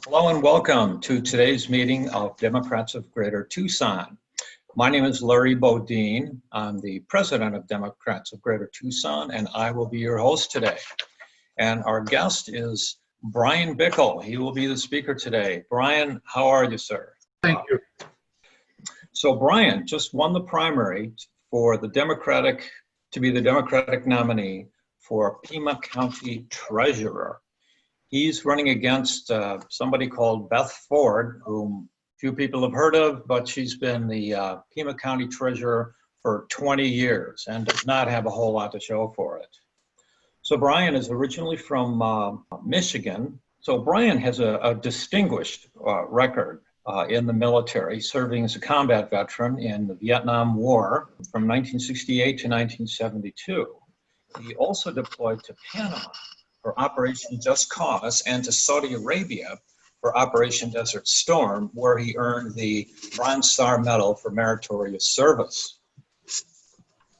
Hello and welcome to today's meeting of Democrats of Greater Tucson. My name is Larry Bodine. I'm the president of Democrats of Greater Tucson, and I will be your host today. And our guest is Brian Bickel. He will be the speaker today. Brian, how are you, sir? Thank you. So Brian just won the primary for the Democratic nominee for Pima County Treasurer. He's running against somebody called Beth Ford, whom few people have heard of, but she's been the Pima County Treasurer for 20 years and does not have a whole lot to show for it. So Brian is originally from Michigan. So Brian has a distinguished record in the military, serving as a combat veteran in the Vietnam War from 1968 to 1972. He also deployed to Panama for Operation Just Cause and to Saudi Arabia for Operation Desert Storm, where he earned the Bronze Star Medal for meritorious service.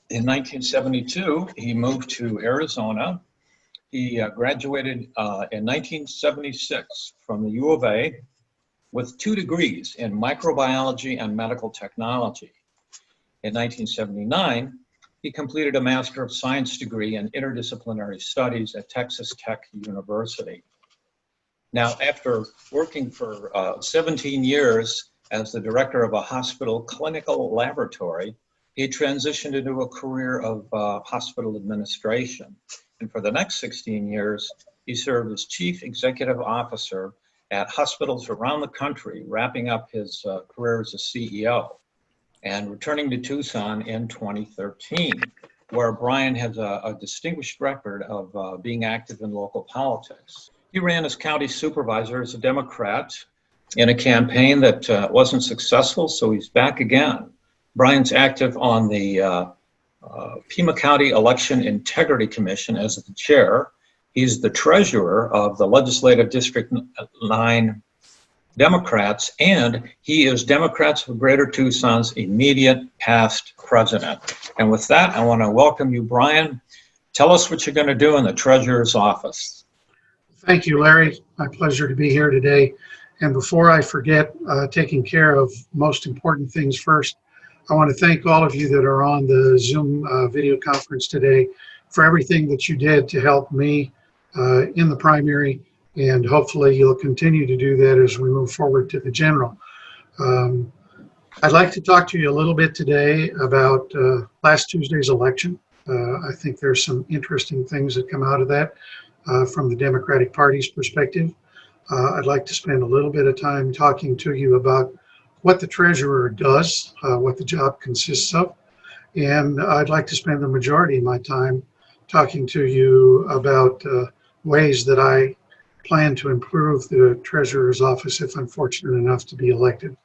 In 1972, he moved to Arizona. He graduated in 1976 from the U of A with 2 degrees in microbiology and medical technology. In 1979, he completed a Master of Science degree in Interdisciplinary Studies at Texas Tech University. Now, after working for 17 years as the director of a hospital clinical laboratory, he transitioned into a career of hospital administration. And for the next 16 years, he served as Chief Executive Officer at hospitals around the country, wrapping up his career as a CEO. And returning to Tucson in 2013, where Brian has a distinguished record of being active in local politics. He ran as county supervisor as a Democrat in a campaign that wasn't successful, so he's back again. Brian's active on the Pima County Election Integrity Commission as the chair. He's the treasurer of the Legislative District 9 Democrats, and he is Democrats of Greater Tucson's immediate past president. And with that, I want to welcome you, Brian. Tell us what you're going to do in the treasurer's office. Thank you, Larry. My pleasure to be here today. And before I forget, taking care of most important things first, I want to thank all of you that are on the Zoom video conference today for everything that you did to help me in the primary. And hopefully you'll continue to do that as we move forward to the general. I'd like to talk to you a little bit today about last Tuesday's election. I think there's some interesting things that come out of that from the Democratic Party's perspective. I'd like to spend a little bit of time talking to you about what the treasurer does, what the job consists of. And I'd like to spend the majority of my time talking to you about ways that I plan to improve the treasurer's office if I'm fortunate enough to be elected.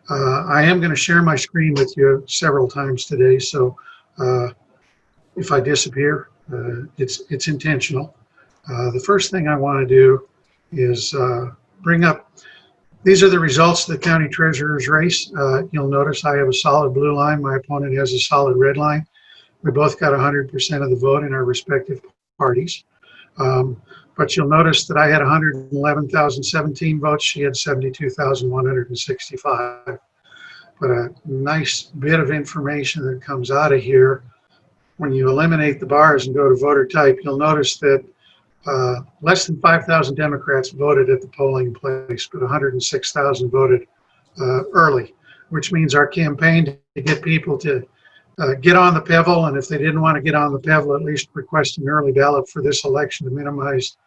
I am going to share my screen with you several times today, so if I disappear, it's intentional. The first thing I want to do is bring up, these are the results of the county treasurer's race. You'll notice I have a solid blue line. My opponent has a solid red line. We both got 100% of the vote in our respective parties. But you'll notice that I had 111,017 votes. She had 72,165. But a nice bit of information that comes out of here, when you eliminate the bars and go to voter type, you'll notice that less than 5,000 Democrats voted at the polling place, but 106,000 voted early, which means our campaign to get people to get on the PEVL, and if they didn't want to get on the PEVL, at least request an early ballot for this election to minimize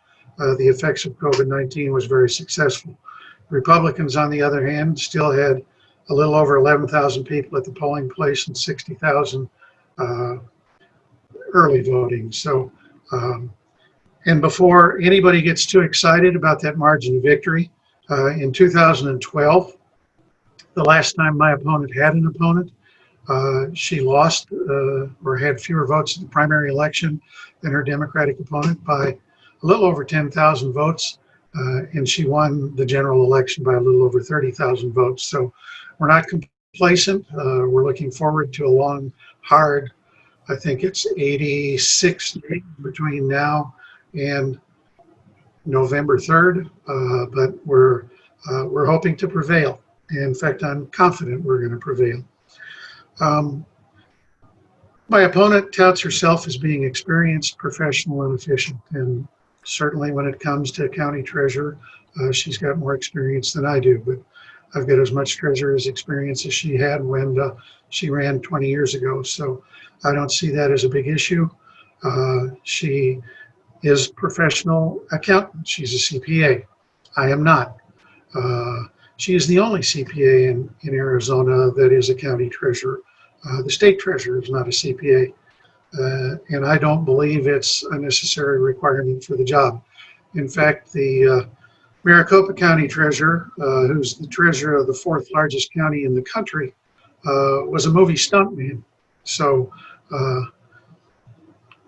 the effects of COVID-19 was very successful. Republicans, on the other hand, still had a little over 11,000 people at the polling place and 60,000 early voting. So, and before anybody gets too excited about that margin of victory, in 2012, the last time my opponent had an opponent, she lost or had fewer votes in the primary election than her Democratic opponent by a little over 10,000 votes, and she won the general election by a little over 30,000 votes. So we're not complacent. We're looking forward to a long, hard, I think it's 86 days between now and November 3rd, but we're hoping to prevail. In fact, I'm confident we're going to prevail. My opponent touts herself as being experienced, professional, and efficient, and certainly when it comes to county treasurer, she's got more experience than I do, but I've got as much treasurer's experience as she had when she ran 20 years ago, so I don't see that as a big issue. She is professional accountant. She's a CPA. I am not. She is the only CPA in Arizona that is a county treasurer. The state treasurer is not a CPA, and I don't believe it's a necessary requirement for the job. In fact, the Maricopa County treasurer, who's the treasurer of the fourth largest county in the country, was a movie stuntman. So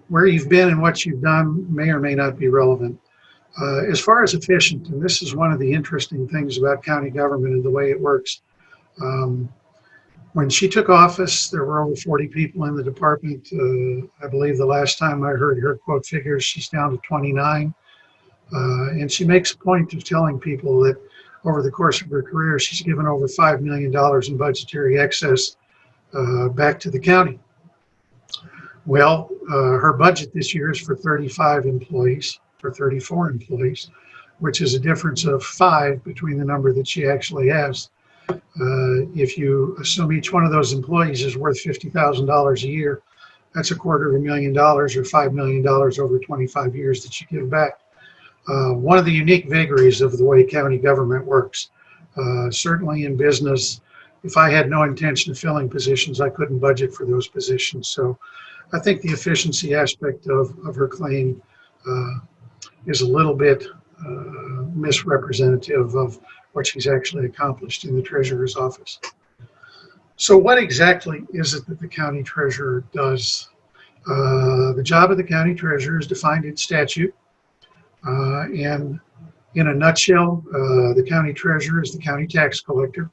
where you've been and what you've done may or may not be relevant. As far as efficient, and this is one of the interesting things about county government and the way it works. When she took office, there were over 40 people in the department. I believe the last time I heard her quote figures, she's down to 29. And she makes a point of telling people that over the course of her career, she's given over $5 million in budgetary excess back to the county. Well, her budget this year is for 35 employees, for 34 employees, which is a difference of 5 between the number that she actually has. If you assume each one of those employees is worth $50,000 a year, that's $250,000 or $5 million over 25 years that you give back. One of the unique vagaries of the way county government works. Certainly in business, if I had no intention of filling positions, I couldn't budget for those positions. So I think the efficiency aspect of her claim is a little bit misrepresentative of what she's actually accomplished in the treasurer's office. So what exactly is it that the county treasurer does? The job of the county treasurer is defined in statute. And in a nutshell, the county treasurer is the county tax collector.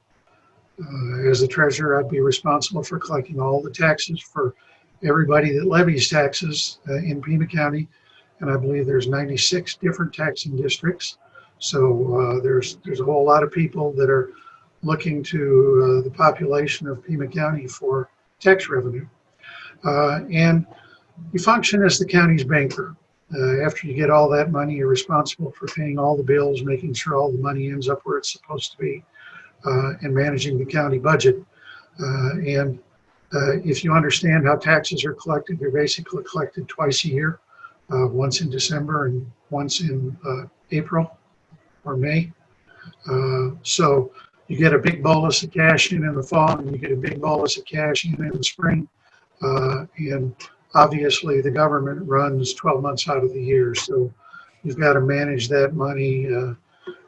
As the treasurer, I'd be responsible for collecting all the taxes for everybody that levies taxes in Pima County. And I believe there's 96 different taxing districts. So there's a whole lot of people that are looking to the population of Pima County for tax revenue. And you function as the county's banker. After you get all that money, you're responsible for paying all the bills, making sure all the money ends up where it's supposed to be, and managing the county budget. And if you understand how taxes are collected, they're basically collected twice a year, once in December and once in April or May. So you get a big bolus of cash in the fall, and you get a big bolus of cash in the spring. And obviously, the government runs 12 months out of the year, so you've got to manage that money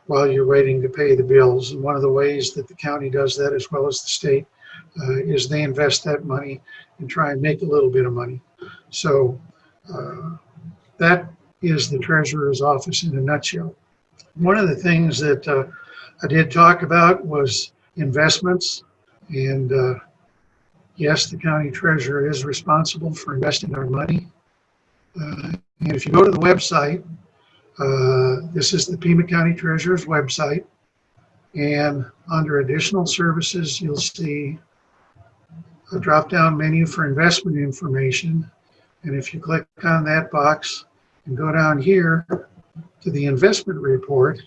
while you're waiting to pay the bills. And one of the ways that the county does that, as well as the state, is they invest that money and try and make a little bit of money. So that is the treasurer's office in a nutshell. One of the things that I did talk about was investments, and yes, the county treasurer is responsible for investing our money. And if you go to the website, this is the Pima County Treasurer's website, and under additional services, you'll see a drop-down menu for investment information. And if you click on that box and go down here to the investment report,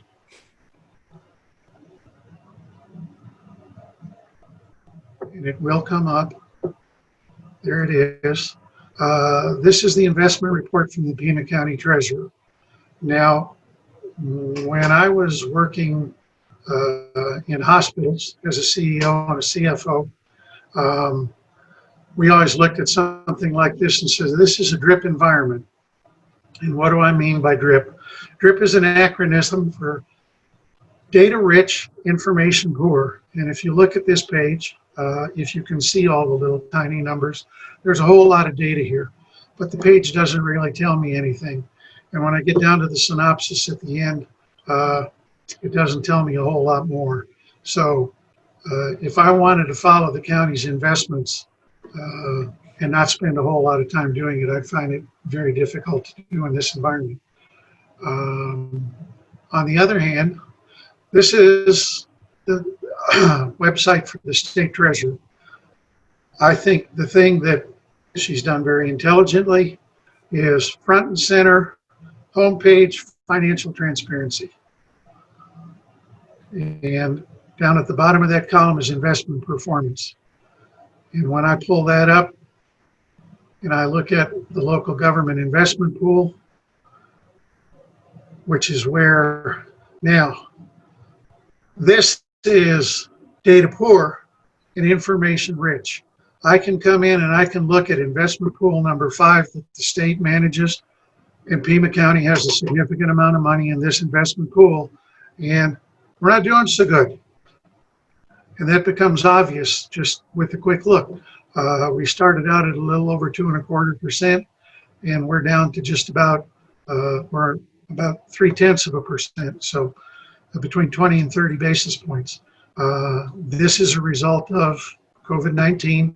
and it will come up. There it is. This is the investment report from the Pima County Treasurer. Now, when I was working in hospitals as a CEO and a CFO, we always looked at something like this and said, this is a DRIP environment. And what do I mean by DRIP? DRIP is an acronym for data rich, information poor. And if you look at this page, if you can see all the little tiny numbers, there's a whole lot of data here, but the page doesn't really tell me anything. And when I get down to the synopsis at the end, it doesn't tell me a whole lot more. So if I wanted to follow the county's investments and not spend a whole lot of time doing it, I'd find it very difficult to do in this environment. On the other hand, this is the website for the state treasurer. I think the thing that she's done very intelligently is front and center, homepage, financial transparency. And down at the bottom of that column is investment performance. And when I pull that up and I look at the local government investment pool, which is where now this is data poor and information rich. I can come in and I can look at investment pool number 5 that the state manages, and Pima County has a significant amount of money in this investment pool, and we're not doing so good. And that becomes obvious just with a quick look. We started out at a little over 2.25%, and we're down to just about, we're about 0.3%. So between 20 and 30 basis points. This is a result of COVID-19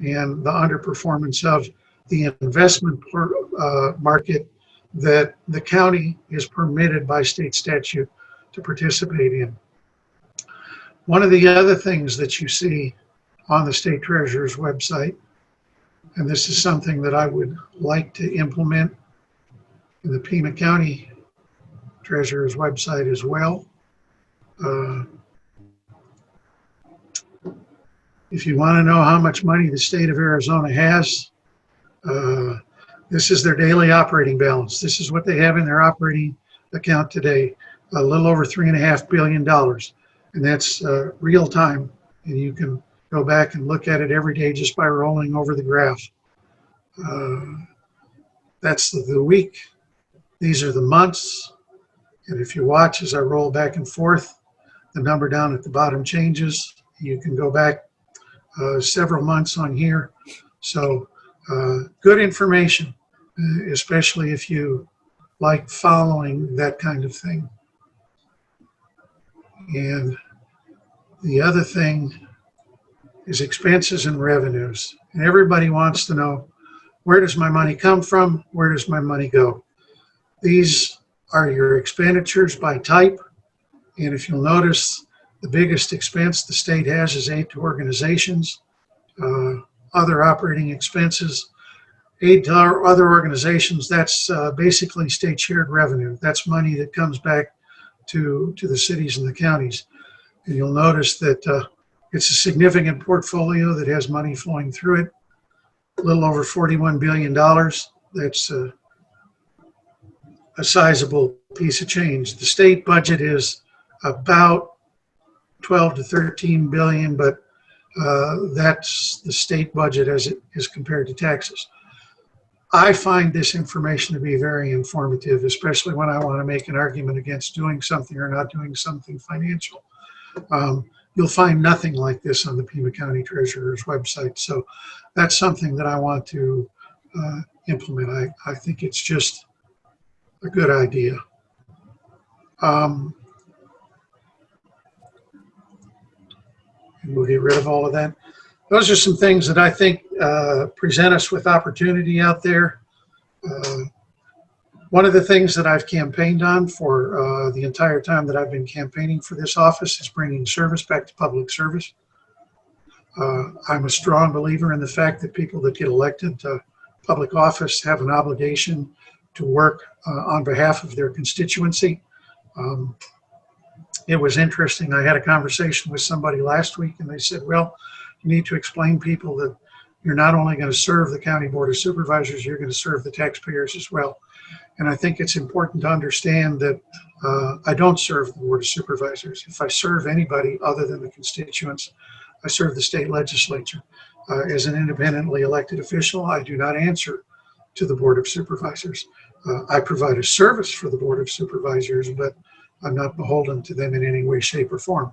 and the underperformance of the investment market that the county is permitted by state statute to participate in. One of the other things that you see on the state treasurer's website, and this is something that I would like to implement in the Pima County treasurer's website as well. If you want to know how much money the state of Arizona has, this is their daily operating balance. This is what they have in their operating account today, a little over $3.5 billion. And that's real time. And you can go back and look at it every day just by rolling over the graph. That's the week. These are the months. And if you watch as I roll back and forth, the number down at the bottom changes. You can go back several months on here. So good information, especially if you like following that kind of thing. And the other thing is expenses and revenues. And everybody wants to know, where does my money come from? Where does my money go? These are your expenditures by type. And if you'll notice, the biggest expense the state has is aid to organizations, other operating expenses. Aid to other organizations, that's basically state shared revenue. That's money that comes back to the cities and the counties. And you'll notice that it's a significant portfolio that has money flowing through it, a little over $41 billion. That's a sizable piece of change. The state budget is about 12 to 13 billion, but that's the state budget as it is compared to taxes. I find this information to be very informative, especially when I want to make an argument against doing something or not doing something financial. You'll find nothing like this on the Pima County Treasurer's website. So that's something that I want to implement. I think it's just a good idea. And we'll get rid of all of that. Those are some things that I think present us with opportunity out there. One of the things that I've campaigned on for the entire time that I've been campaigning for this office is bringing service back to public service. I'm a strong believer in the fact that people that get elected to public office have an obligation to work on behalf of their constituency. It was interesting. I had a conversation with somebody last week and they said, well, you need to explain people that you're not only going to serve the County Board of Supervisors, you're going to serve the taxpayers as well. And I think it's important to understand that I don't serve the Board of Supervisors. If I serve anybody other than the constituents, I serve the state legislature. As an independently elected official, I do not answer to the Board of Supervisors. I provide a service for the Board of Supervisors, but I'm not beholden to them in any way, shape, or form.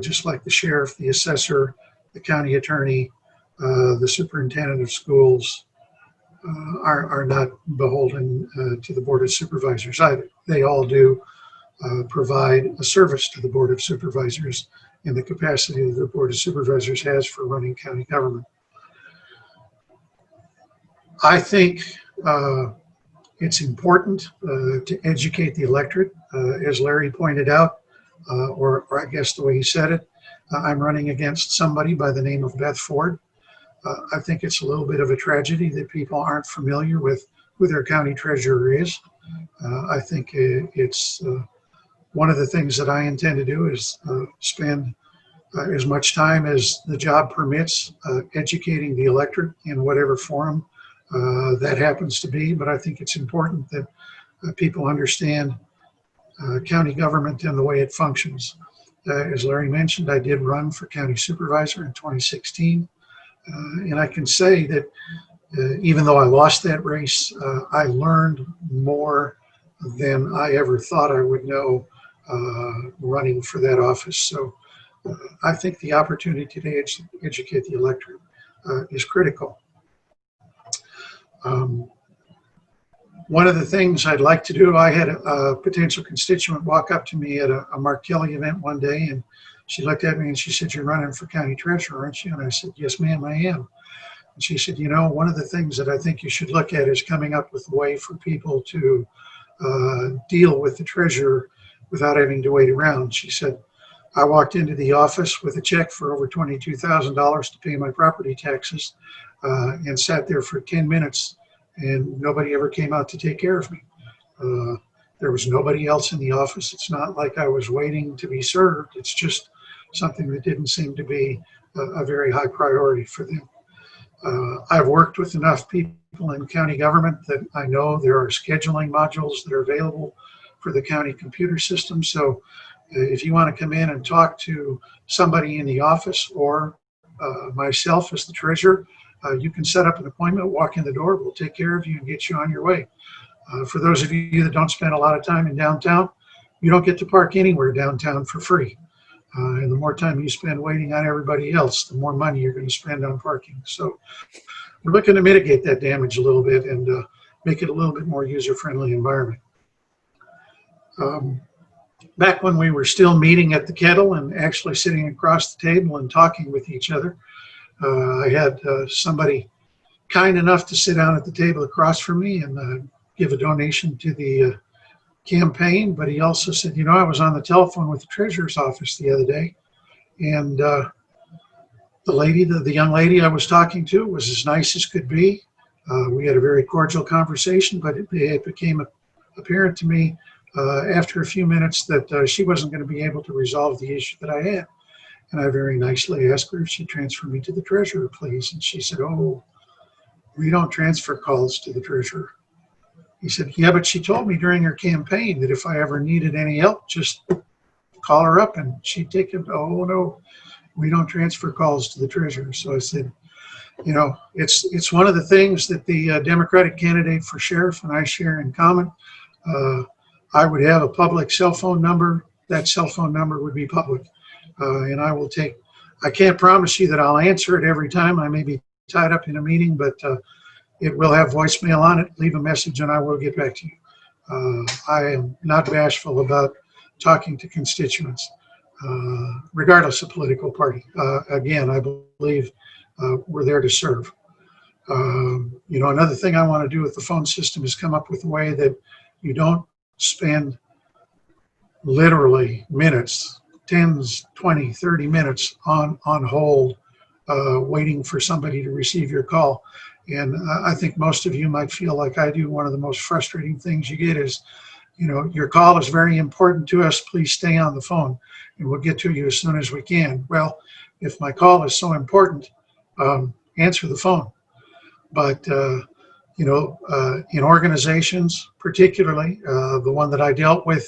Just like the sheriff, the assessor, the county attorney, the superintendent of schools are not beholden to the Board of Supervisors either. They all do provide a service to the Board of Supervisors in the capacity that the Board of Supervisors has for running county government. I think It's important to educate the electorate, as Larry pointed out, or I guess the way he said it. I'm running against somebody by the name of Beth Ford. I think it's a little bit of a tragedy that people aren't familiar with who their county treasurer is. I think it's one of the things that I intend to do is spend as much time as the job permits educating the electorate in whatever forum that happens to be. But I think it's important that people understand county government and the way it functions. As Larry mentioned, I did run for county supervisor in 2016. And I can say that even though I lost that race, I learned more than I ever thought I would know running for that office. So I think the opportunity to educate the electorate is critical. One of the things I'd like to do, I had a potential constituent walk up to me at a Mark Kelly event one day, and she looked at me and she said, "You're running for county treasurer, aren't you?" And I said, "Yes, ma'am, I am." And she said, "You know, one of the things that I think you should look at is coming up with a way for people to deal with the treasurer without having to wait around." She said, "I walked into the office with a check for over $22,000 to pay my property taxes and sat there for 10 minutes and nobody ever came out to take care of me. There was nobody else in the office. It's not like I was waiting to be served. It's just something that didn't seem to be a very high priority for them." I've worked with enough people in county government that I know there are scheduling modules that are available for the county computer system. So if you want to come in and talk to somebody in the office or myself as the treasurer, you can set up an appointment, walk in the door, we'll take care of you and get you on your way. For those of you that don't spend a lot of time in downtown, you don't get to park anywhere downtown for free. And the more time you spend waiting on everybody else, the more money you're going to spend on parking. So we're looking to mitigate that damage a little bit and make it a little bit more user-friendly environment. Back when we were still meeting at the kettle and actually sitting across the table and talking with each other, I had somebody kind enough to sit down at the table across from me and give a donation to the campaign, but he also said, "You know, I was on the telephone with the treasurer's office the other day, and the young lady I was talking to was as nice as could be. We had a very cordial conversation, but it became apparent to me after a few minutes that she wasn't going to be able to resolve the issue that I had. And I very nicely asked her if she'd transfer me to the treasurer, please. And she said, "Oh, we don't transfer calls to the treasurer." He said, "Yeah, but she told me during her campaign that if I ever needed any help, just call her up and she'd take it." "Oh, no, we don't transfer calls to the treasurer." So I said, you know, it's one of the things that the Democratic candidate for sheriff and I share in common. I would have a public cell phone number. That cell phone number would be public. And I can't promise you that I'll answer it every time. I may be tied up in a meeting, but it will have voicemail on it. Leave a message and I will get back to you. I am not bashful about talking to constituents, regardless of political party. Again, I believe we're there to serve. You know, another thing I want to do with the phone system is come up with a way that you don't spend literally minutes, 10s, 20, 30 minutes on hold waiting for somebody to receive your call. And I think most of you might feel like I do. One of the most frustrating things you get is, you know, your call is very important to us. Please stay on the phone and we'll get to you as soon as we can. Well, if my call is so important, answer the phone. But, you know, in organizations, particularly the one that I dealt with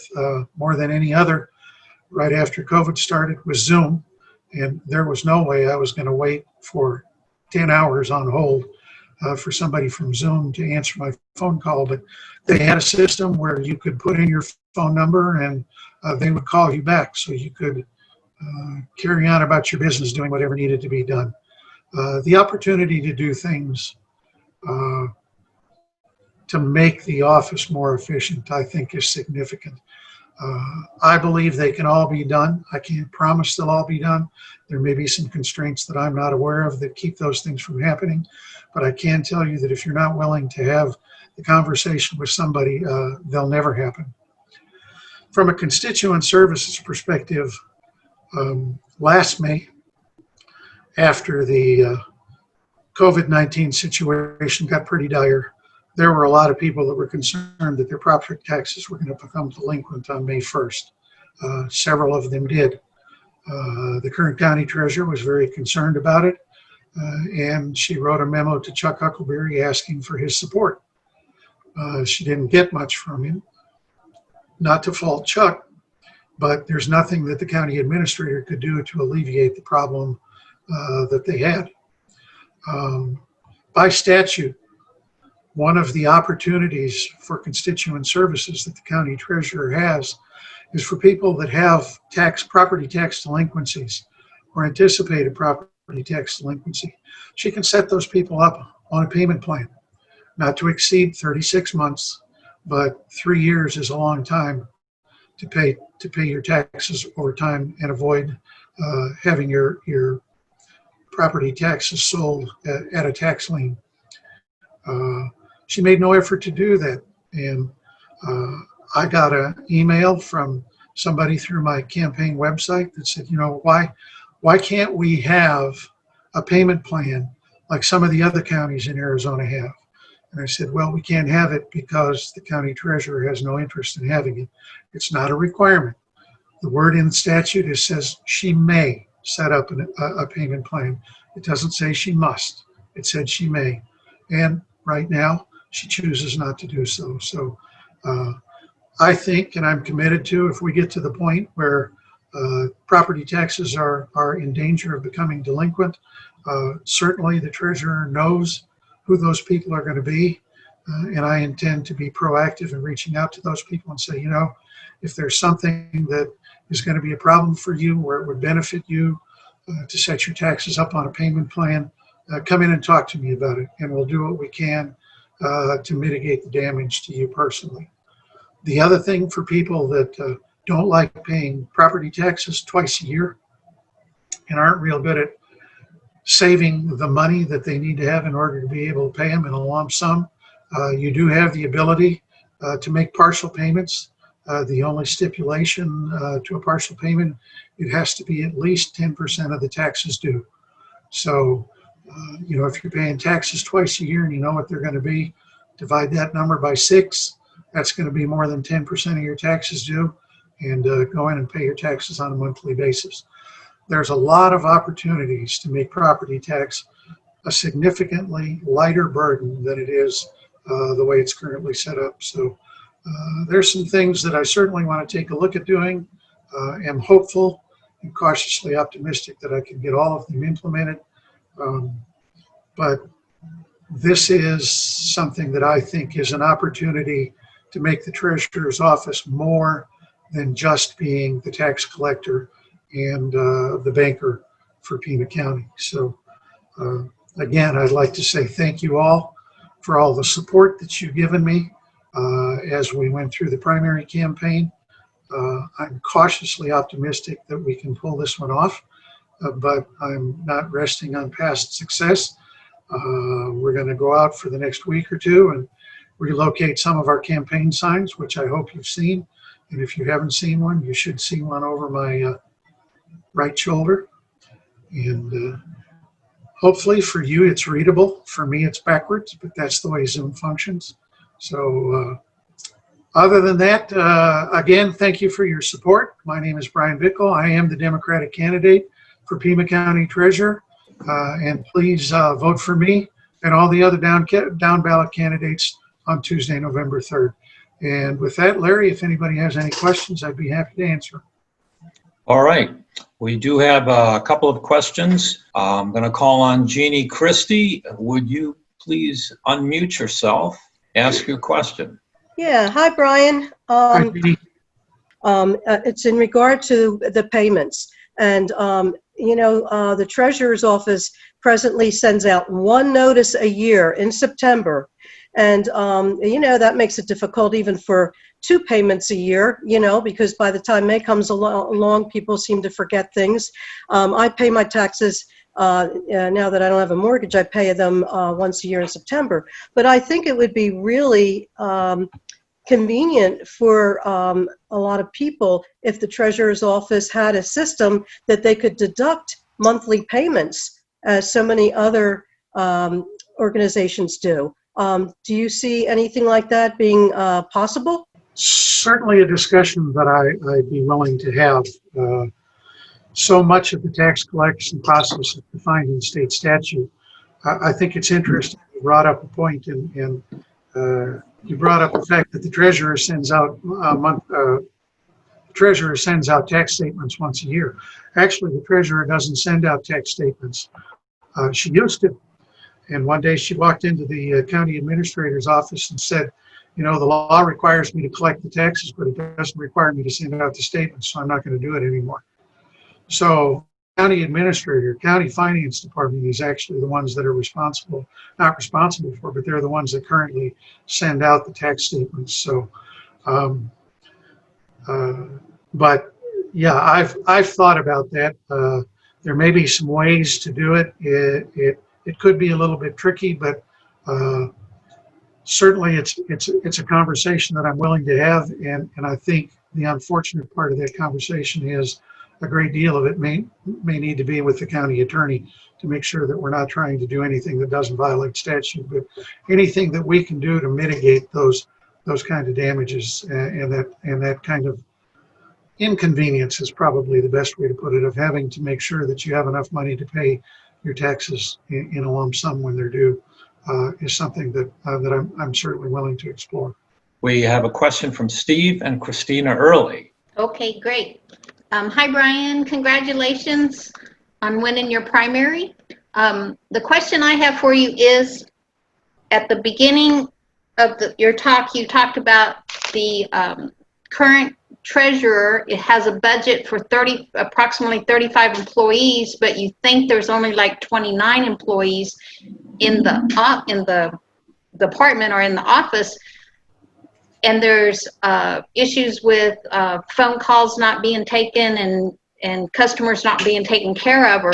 more than any other right after COVID started was Zoom. And there was no way I was going to wait for 10 hours on hold for somebody from Zoom to answer my phone call. But they had a system where you could put in your phone number and they would call you back so you could carry on about your business doing whatever needed to be done. The opportunity to do things to make the office more efficient, I think, is significant. I believe they can all be done. I can't promise they'll all be done. There may be some constraints that I'm not aware of that keep those things from happening. But I can tell you that if you're not willing to have the conversation with somebody, they'll never happen. From a constituent services perspective, last May, after the COVID-19 situation got pretty dire, there were a lot of people that were concerned that their property taxes were going to become delinquent on May 1st. Several of them did. The current county treasurer was very concerned about it, and she wrote a memo to Chuck Huckleberry asking for his support. She didn't get much from him. Not to fault Chuck, but there's nothing that the county administrator could do to alleviate the problem that they had. By statute, one of the opportunities for constituent services that the county treasurer has is for people that have property tax delinquencies or anticipated property tax delinquency. She can set those people up on a payment plan, not to exceed 36 months, but 3 years is a long time to pay your taxes over time and avoid having your property taxes sold at a tax lien. She made no effort to do that, and I got an email from somebody through my campaign website that said, you know, why can't we have a payment plan like some of the other counties in Arizona have? And I said, well, we can't have it because the county treasurer has no interest in having it. It's not a requirement. The word in the statute says she may set up a payment plan. It doesn't say she must. It said she may. And right now, she chooses not to do so. So I think, and I'm committed to, if we get to the point where property taxes are in danger of becoming delinquent, certainly the treasurer knows who those people are going to be. And I intend to be proactive in reaching out to those people and say, you know, if there's something that is going to be a problem for you where it would benefit you to set your taxes up on a payment plan, come in and talk to me about it, and we'll do what we can to mitigate the damage to you personally. The other thing for people that don't like paying property taxes twice a year and aren't real good at saving the money that they need to have in order to be able to pay them in a lump sum, you do have the ability to make partial payments. The only stipulation to a partial payment, it has to be at least 10% of the taxes due. So, you know, if you're paying taxes twice a year and you know what they're going to be, divide that number by 6. That's going to be more than 10% of your taxes due, and go in and pay your taxes on a monthly basis. There's a lot of opportunities to make property tax a significantly lighter burden than it is the way it's currently set up. So there's some things that I certainly want to take a look at doing. Am hopeful and cautiously optimistic that I can get all of them implemented. But this is something that I think is an opportunity to make the treasurer's office more than just being the tax collector and the banker for Pima County. So again, I'd like to say thank you all for all the support that you've given me as we went through the primary campaign. I'm cautiously optimistic that we can pull this one off, but I'm not resting on past success. We're going to go out for the next week or two and relocate some of our campaign signs, which I hope you've seen. And if you haven't seen one, you should see one over my right shoulder. And hopefully for you, it's readable. For me, it's backwards, but that's the way Zoom functions. So other than that, again, thank you for your support. My name is Brian Bickel. I am the Democratic candidate for Pima County Treasurer. And please vote for me and all the other down ballot candidates on Tuesday, November 3rd. And with that, Larry, if anybody has any questions, I'd be happy to answer. All right. We do have a couple of questions. I'm going to call on Jeannie Christie. Would you please unmute yourself, ask your question? Yeah. Hi, Brian. Hi, Jeannie. It's in regard to the payments. And, you know, the treasurer's office presently sends out one notice a year in September. And, you know, that makes it difficult even for 2 payments a year, you know, because by the time May comes along, people seem to forget things. I pay my taxes Now that I don't have a mortgage, I pay them once a year in September. But I think it would be really convenient for a lot of people if the treasurer's office had a system that they could deduct monthly payments, as so many other organizations do. Do you see anything like that being possible? Certainly a discussion that I'd be willing to have. So much of the tax collection process is defined in state statute. I think it's interesting you brought up a point, and you brought up the fact that the treasurer sends out tax statements once a year. Actually, the treasurer doesn't send out tax statements. She used to. And one day she walked into the county administrator's office and said, you know, the law requires me to collect the taxes, but it doesn't require me to send out the statements, so I'm not going to do it anymore. So county administrator, county finance department is actually the ones that are not responsible for, but they're the ones that currently send out the tax statements. So, but yeah, I've thought about that. There may be some ways to do it. It could be a little bit tricky, but certainly it's a conversation that I'm willing to have, and I think the unfortunate part of that conversation is a great deal of it may need to be with the county attorney to make sure that we're not trying to do anything that doesn't violate statute, but anything that we can do to mitigate those kind of damages and that kind of inconvenience is probably the best way to put it, of having to make sure that you have enough money to pay your taxes in a lump sum when they're due, is something that I'm certainly willing to explore. We have a question from Steve and Christina Early. Okay, great. Hi, Brian. Congratulations on winning your primary. The question I have for you is, at the beginning of your talk, you talked about the current treasurer. It has a budget for approximately 35 employees, but you think there's only like 29 employees in the department or in the office, and there's issues with phone calls not being taken and customers not being taken care of, or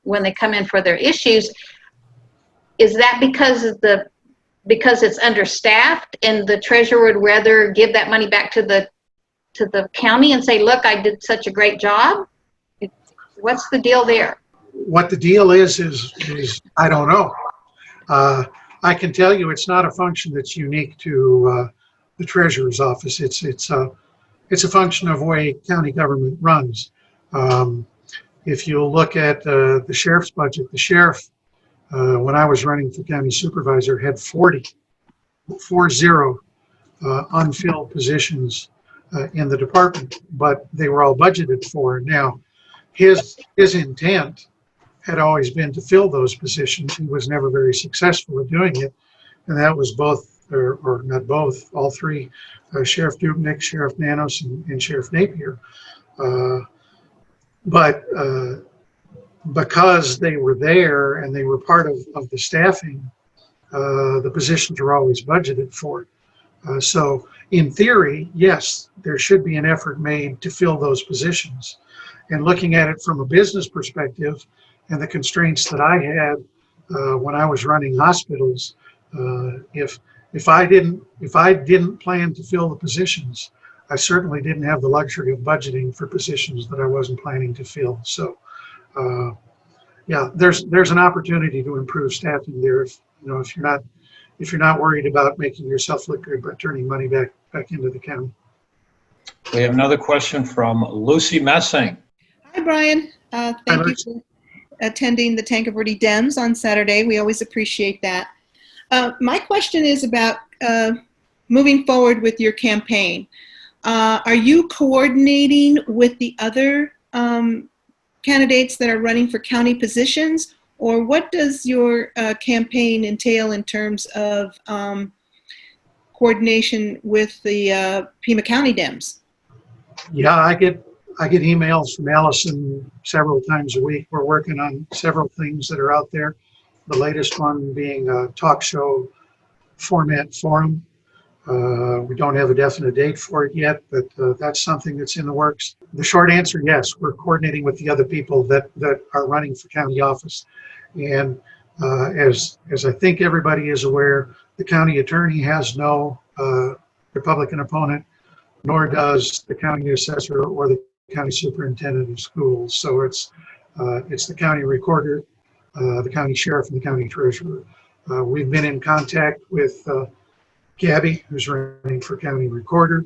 when they come in for their issues. Is that because it's understaffed and the treasurer would rather give that money back to the county and say, look, I did such a great job? What's the deal there? What the deal is I don't know. I can tell you it's not a function that's unique to the treasurer's office. It's a function of the way county government runs. If you look at the sheriff's budget, the sheriff, when I was running for county supervisor, had 40 unfilled positions in the department, but they were all budgeted for. Now, his intent had always been to fill those positions. He was never very successful at doing it, and that was or not both, all three, Sheriff Dubnik, Sheriff Nanos, and Sheriff Napier. But because they were there and they were part of the staffing, the positions were always budgeted for. So in theory, yes, there should be an effort made to fill those positions. And looking at it from a business perspective and the constraints that I had when I was running hospitals, if I didn't plan to fill the positions, I certainly didn't have the luxury of budgeting for positions that I wasn't planning to fill. So yeah, there's an opportunity to improve staffing there if you're not worried about making yourself look good by turning money back into the county. We have another question from Lucy Messing. Hi, Brian. Thank you for attending the Tanque Verde Dems on Saturday. We always appreciate that. My question is about moving forward with your campaign. Are you coordinating with the other candidates that are running for county positions, or what does your campaign entail in terms of coordination with the Pima County Dems? Yeah, I get emails from Allison several times a week. We're working on several things that are out there. The latest one being a talk show format forum. We don't have a definite date for it yet, but that's something that's in the works. The short answer, yes, we're coordinating with the other people that are running for county office. And as I think everybody is aware, the county attorney has no Republican opponent, nor does the county assessor or the county superintendent of schools. So it's the county recorder, the county sheriff, and the county treasurer. We've been in contact with Gabby, who's running for county recorder,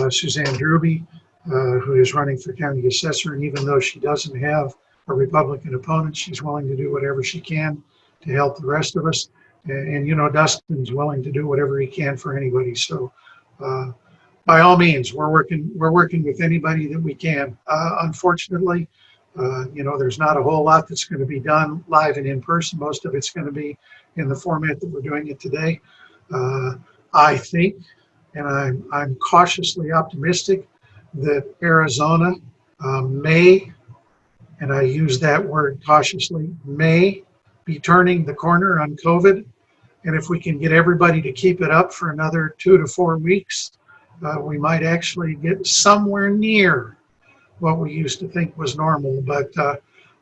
Suzanne Druby, who is running for county assessor, and even though she doesn't have a Republican opponent, she's willing to do whatever she can to help the rest of us. And you know, Dustin's willing to do whatever he can for anybody. So by all means, we're working with anybody that we can. Unfortunately, you know, there's not a whole lot that's going to be done live and in person. Most of it's going to be in the format that we're doing it today. I think, and I'm cautiously optimistic, that Arizona may, and I use that word cautiously, may be turning the corner on COVID. And if we can get everybody to keep it up for another 2 to 4 weeks, we might actually get somewhere near what we used to think was normal. But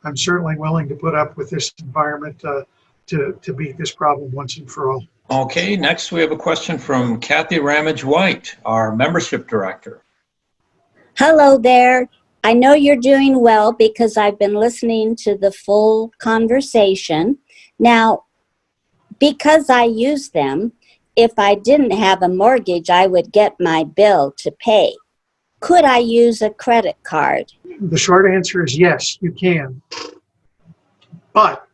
I'm certainly willing to put up with this environment to beat this problem once and for all. Okay, next we have a question from Kathy Ramage-White, our membership director. Hello there. I know you're doing well because I've been listening to the full conversation. Now, because I use them, if I didn't have a mortgage, I would get my bill to pay. Could I use a credit card? The short answer is yes, you can. But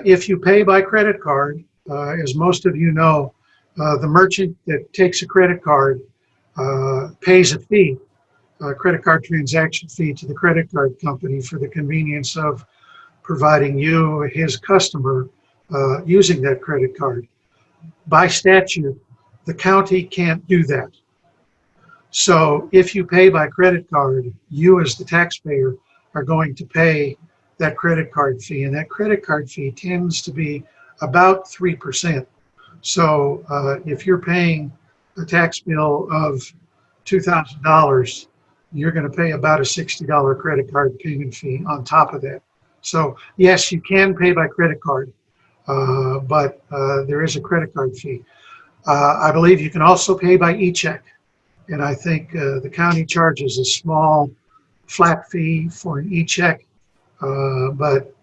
if you pay by credit card, as most of you know, the merchant that takes a credit card pays a fee, a credit card transaction fee to the credit card company for the convenience of providing you, his customer, using that credit card. By statute, the county can't do that. So if you pay by credit card, you as the taxpayer are going to pay that credit card fee, and that credit card fee tends to be about 3%. So if you're paying a tax bill of $2,000, you're going to pay about a $60 credit card payment fee on top of that. So yes, you can pay by credit card, but there is a credit card fee. I believe you can also pay by e-check, and I think the county charges a small flat fee for an e-check, but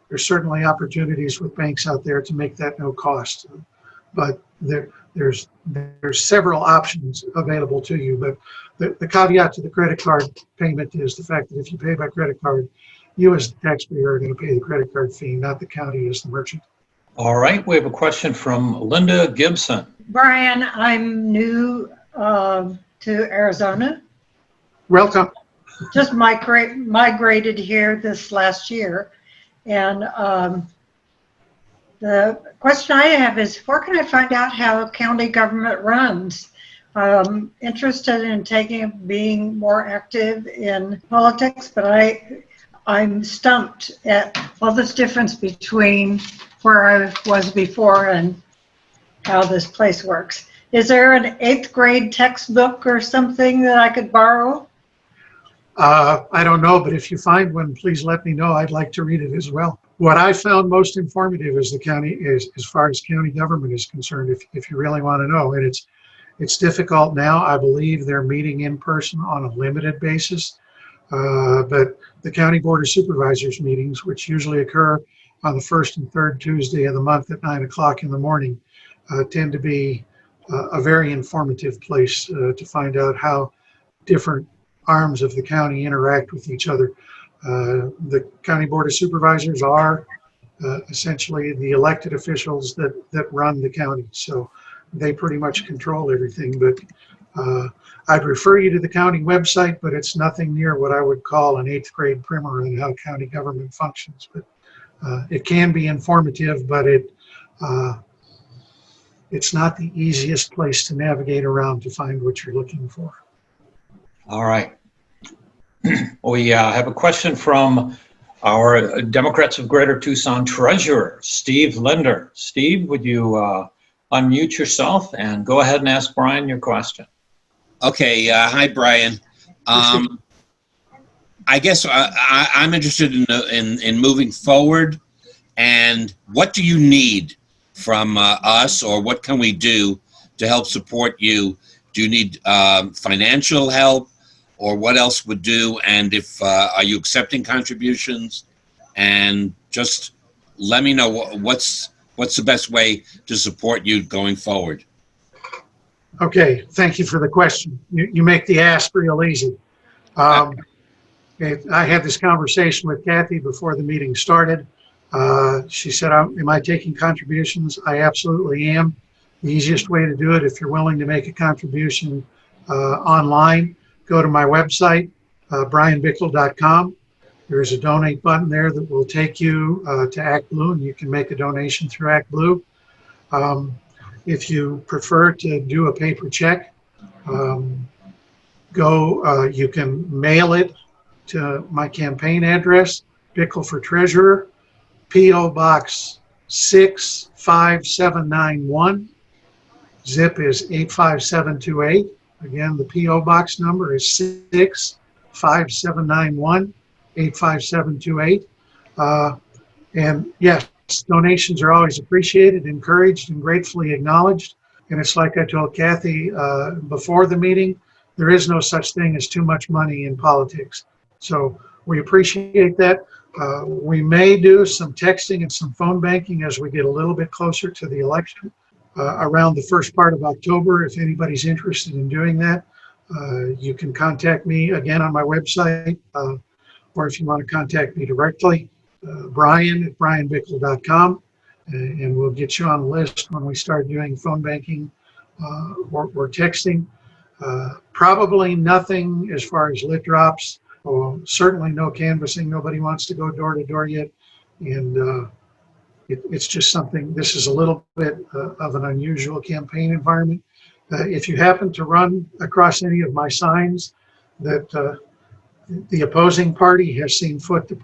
there's certainly opportunities with banks out there to make that no cost. But there's several options available to you, but the caveat to the credit card payment is the fact that if you pay by credit card, you as the taxpayer are going to pay the credit card fee, not the county as the merchant. All right, we have a question from Linda Gibson. Brian, I'm new to Arizona. Welcome. Just migrated here this last year. And the question I have is, where can I find out how county government runs? I'm interested in being more active in politics, but I'm stumped at all this difference between where I was before and how this place works. Is there an 8th grade textbook or something that I could borrow? I don't know, but if you find one, please let me know. I'd like to read it as well. What I found most informative is the county, is as far as county government is concerned, if you really want to know. And it's difficult now. I believe they're meeting in person on a limited basis. But the County Board of Supervisors meetings, which usually occur on the 1st and 3rd Tuesday of the month at 9 o'clock in the morning, tend to be a very informative place to find out how different arms of the county interact with each other. The County Board of Supervisors are essentially the elected officials that run the county. So they pretty much control everything. But I'd refer you to the county website, but it's nothing near what I would call an 8th grade primer on how county government functions. But it can be informative, but it's not the easiest place to navigate around to find what you're looking for. All right. We have a question from our Democrats of Greater Tucson Treasurer, Steve Linder. Steve, would you unmute yourself and go ahead and ask Brian your question. Okay, hi Brian. I guess I'm interested in moving forward, and what do you need from us, or what can we do to help support you? Do you need financial help, or what else would do? And if are you accepting contributions? And just let me know what's the best way to support you going forward. Okay, thank you for the question. You make the ask real easy. I had this conversation with Kathy before the meeting started. She said, am I taking contributions? I absolutely am. The easiest way to do it, if you're willing to make a contribution online, go to my website, brianbickel.com. There's a donate button there that will take you to ActBlue, and you can make a donation through ActBlue. If you prefer to do a paper check, you can mail it to my campaign address, Bickel for Treasurer, P.O. Box 65791. Zip is 85728. Again, the P.O. Box number is 65791, 85728. And yes, donations are always appreciated, encouraged, and gratefully acknowledged. And it's like I told Kathy before the meeting, there is no such thing as too much money in politics. So we appreciate that. We may do some texting and some phone banking as we get a little bit closer to the election around the first part of October. If anybody's interested in doing that, you can contact me again on my website, or if you want to contact me directly, Brian at brianbickel.com, and we'll get you on the list when we start doing phone banking or texting. Probably nothing as far as lit drops. Certainly no canvassing. Nobody wants to go door to door yet. And it's just something, this is a little bit of an unusual campaign environment. If you happen to run across any of my signs that the opposing party has seen fit to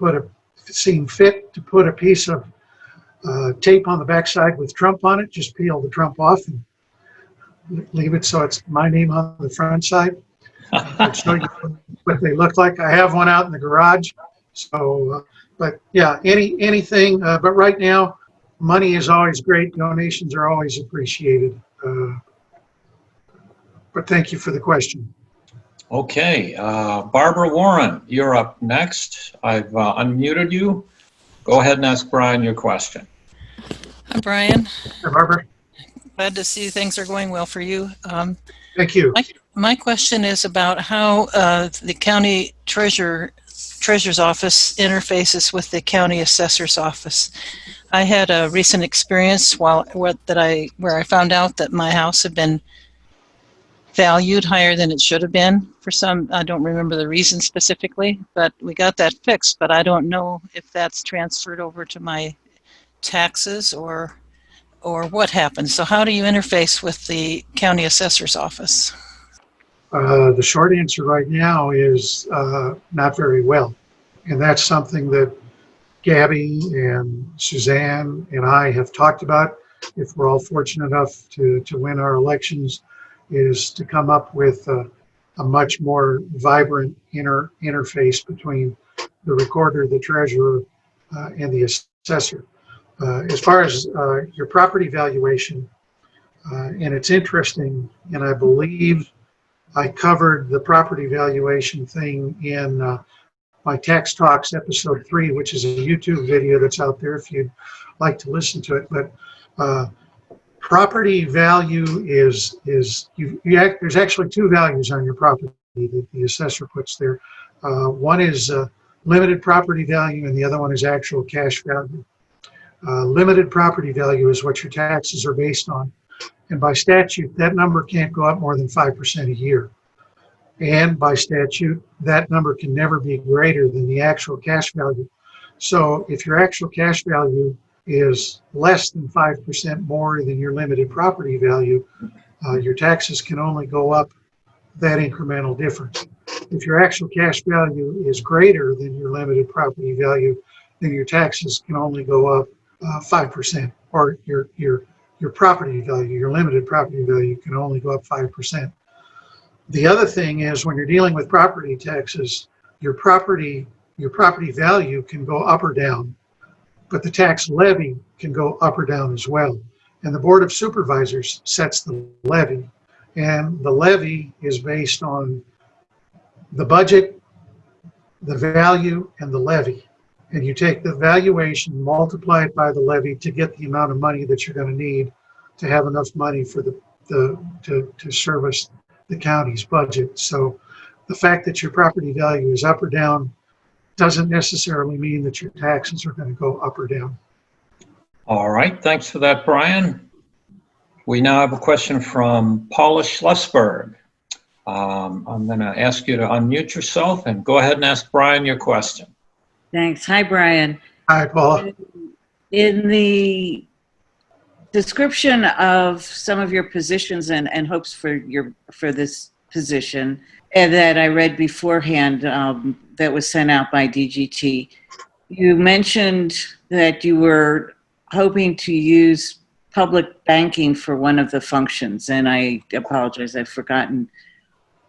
put a piece of tape on the backside with Trump on it, just peel the Trump off and leave it so it's my name on the front side. I'll show you what they look like. I have one out in the garage. So, but yeah, anything. But right now, money is always great. Donations are always appreciated. But thank you for the question. Okay, Barbara Warren, you're up next. I've unmuted you. Go ahead and ask Brian your question. Hi, Brian. Hi, Barbara. Glad to see things are going well for you. Thank you. My question is about how the county treasurer's office interfaces with the county assessor's office. I had a recent experience where I found out that my house had been valued higher than it should have been for some, I don't remember the reason specifically, but we got that fixed, but I don't know if that's transferred over to my taxes or what happens. So how do you interface with the county assessor's office? The short answer right now is not very well. And that's something that Gabby and Suzanne and I have talked about. If we're all fortunate enough to win our elections, is to come up with a much more vibrant interface between the recorder, the treasurer, and the assessor. As far as your property valuation, and it's interesting, and I believe I covered the property valuation thing in my Tax Talks episode 3, which is a YouTube video that's out there if you'd like to listen to it. But property value is there's actually two values on your property that the assessor puts there. One is limited property value, and the other one is actual cash value. Limited property value is what your taxes are based on. And by statute, that number can't go up more than 5% a year. And by statute, that number can never be greater than the actual cash value. So if your actual cash value is less than 5% more than your limited property value, your taxes can only go up that incremental difference. If your actual cash value is greater than your limited property value, then your taxes can only go up 5%, or your your property value, your limited property value can only go up 5%. The other thing is when you're dealing with property taxes, your property value can go up or down, but the tax levy can go up or down as well. And the Board of Supervisors sets the levy, and the levy is based on the budget, the value, and the levy. And you take the valuation, multiply it by the levy to get the amount of money that you're going to need to have enough money for to service the county's budget. So the fact that your property value is up or down doesn't necessarily mean that your taxes are going to go up or down. All right, thanks for that, Brian. We now have a question from Paula Schlesberg. I'm going to ask you to unmute yourself and go ahead and ask Brian your question. Thanks. Hi, Brian. Hi, Paula. In the description of some of your positions and hopes for this position and that I read beforehand that was sent out by DGT, you mentioned that you were hoping to use public banking for one of the functions, and I apologize, I've forgotten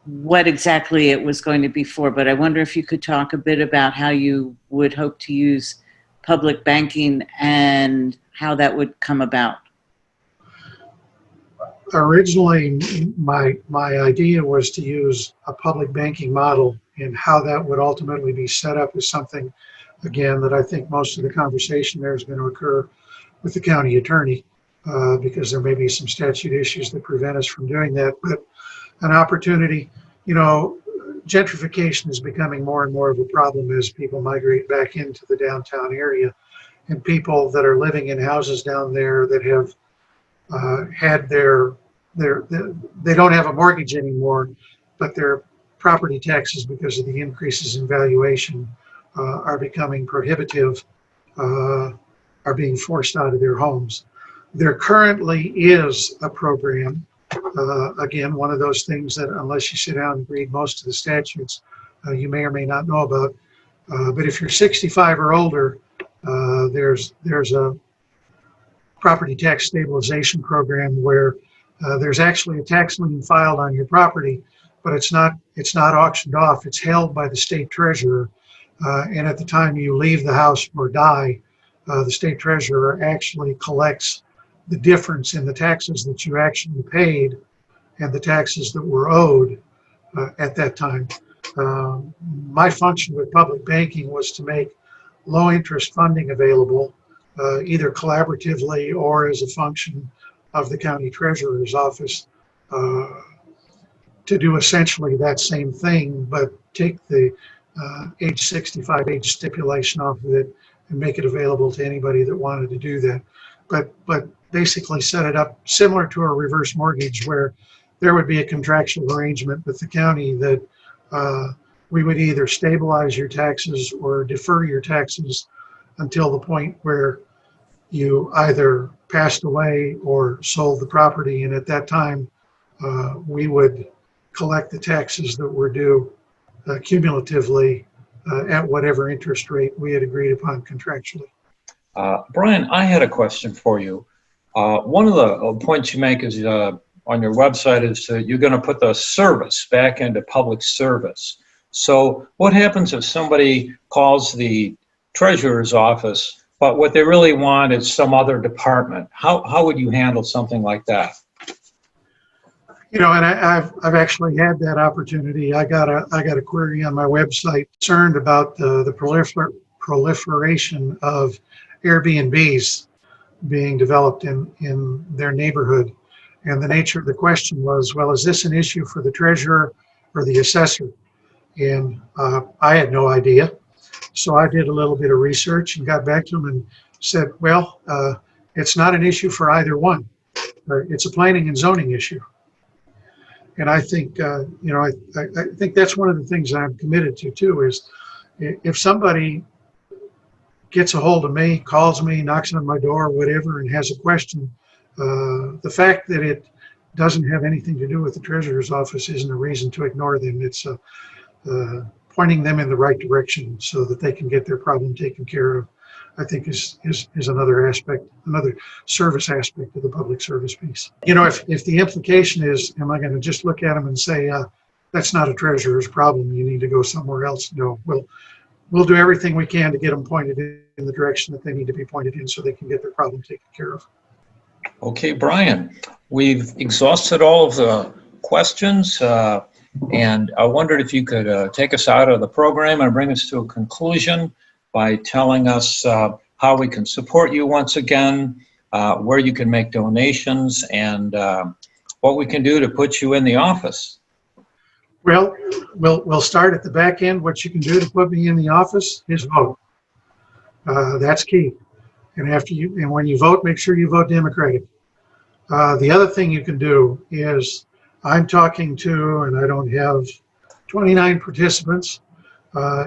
what exactly it was going to be for, but I wonder if you could talk a bit about how you would hope to use public banking and how that would come about. Originally, my idea was to use a public banking model, and how that would ultimately be set up is something, again, that I think most of the conversation there is going to occur with the county attorney, because there may be some statute issues that prevent us from doing that. But an opportunity, you know, gentrification is becoming more and more of a problem as people migrate back into the downtown area, and people that are living in houses down there that have had they don't have a mortgage anymore, but their property taxes, because of the increases in valuation, are becoming prohibitive, are being forced out of their homes. There currently is a program, again, one of those things that unless you sit down and read most of the statutes, you may or may not know about. But if you're 65 or older, there's a property tax stabilization program where there's actually a tax lien filed on your property, but it's not auctioned off. It's held by the state treasurer, and at the time you leave the house or die, the state treasurer actually collects the difference in the taxes that you actually paid and the taxes that were owed at that time. My function with public banking was to make low interest funding available, either collaboratively or as a function of the county treasurer's office, to do essentially that same thing, but take the age 65 age stipulation off of it and make it available to anybody that wanted to do that. But basically set it up similar to a reverse mortgage, where there would be a contractual arrangement with the county that we would either stabilize your taxes or defer your taxes until the point where you either passed away or sold the property. And at that time, we would collect the taxes that were due cumulatively at whatever interest rate we had agreed upon contractually. Brian, I had a question for you. One of the points you make is on your website is you're going to put the service back into public service. So what happens if somebody calls the treasurer's office, but what they really want is some other department? How would you handle something like that? You know, and I've actually had that opportunity. I got a query on my website concerned about the proliferation of Airbnbs being developed in their neighborhood. And the nature of the question was, well, is this an issue for the treasurer or the assessor? And I had no idea. So I did a little bit of research and got back to them and said, well, it's not an issue for either one. It's a planning and zoning issue. And I think, you know, I think that's one of the things I'm committed to too, is if somebody gets a hold of me, calls me, knocks on my door, whatever, and has a question, the fact that it doesn't have anything to do with the treasurer's office isn't a reason to ignore them. It's pointing them in the right direction so that they can get their problem taken care of. I think is another aspect, another service aspect of the public service piece. You know, if the implication is, am I going to just look at them and say, that's not a treasurer's problem, you need to go somewhere else? No, we'll do everything we can to get them pointed in the direction that they need to be pointed in so they can get their problem taken care of. Okay, Brian, we've exhausted all of the questions, and I wondered if you could take us out of the program and bring us to a conclusion by telling us how we can support you once again, where you can make donations, and what we can do to put you in the office. Well, we'll start at the back end. What you can do to put me in the office is vote. That's key. And when you vote, make sure you vote Democratic. The other thing you can do is, I'm talking to, and I don't have 29 participants.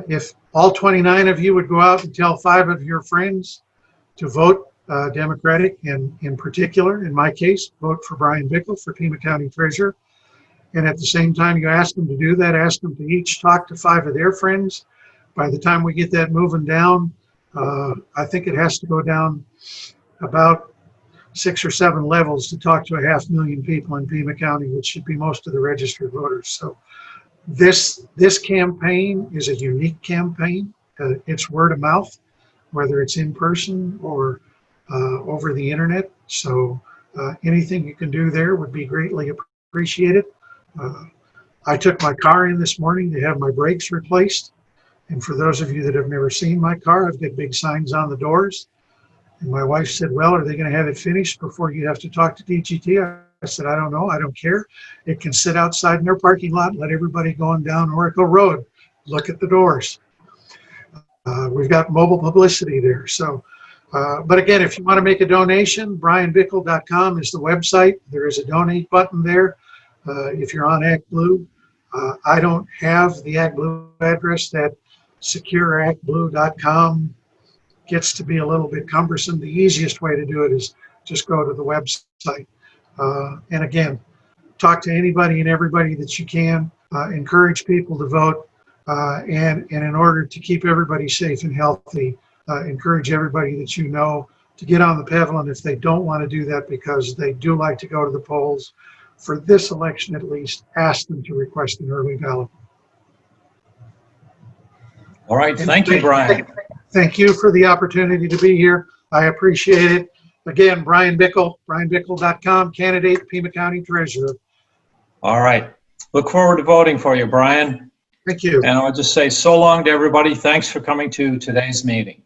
If all 29 of you would go out and tell 5 of your friends to vote Democratic, and in particular, in my case, vote for Brian Bickel for Pima County Treasurer. And at the same time you ask them to do that, ask them to each talk to 5 of their friends. By the time we get that moving down, I think it has to go down about 6 or 7 levels to talk to 500,000 people in Pima County, which should be most of the registered voters. So this campaign is a unique campaign. It's word of mouth, whether it's in person or over the internet. So anything you can do there would be greatly appreciated. I took my car in this morning to have my brakes replaced. And for those of you that have never seen my car, I've got big signs on the doors. And my wife said, well, are they going to have it finished before you have to talk to DGT? I said, I don't know. I don't care. It can sit outside in their parking lot. Let everybody going down Oracle Road look at the doors. We've got mobile publicity there. So, but again, if you want to make a donation, brianbickel.com is the website. There is a donate button there. If you're on ActBlue, I don't have the ActBlue address. That secureactblue.com gets to be a little bit cumbersome. The easiest way to do it is just go to the website. And again, talk to anybody and everybody that you can. Encourage people to vote. And in order to keep everybody safe and healthy, encourage everybody that you know to get on the pedal. And if they don't want to do that because they do like to go to the polls, for this election at least, ask them to request an early ballot. All right, thank you, Brian. Thank you for the opportunity to be here. I appreciate it. Again, Brian Bickel, brianbickel.com, candidate, Pima County Treasurer. All right, look forward to voting for you, Brian. Thank you. And I'll just say so long to everybody. Thanks for coming to today's meeting.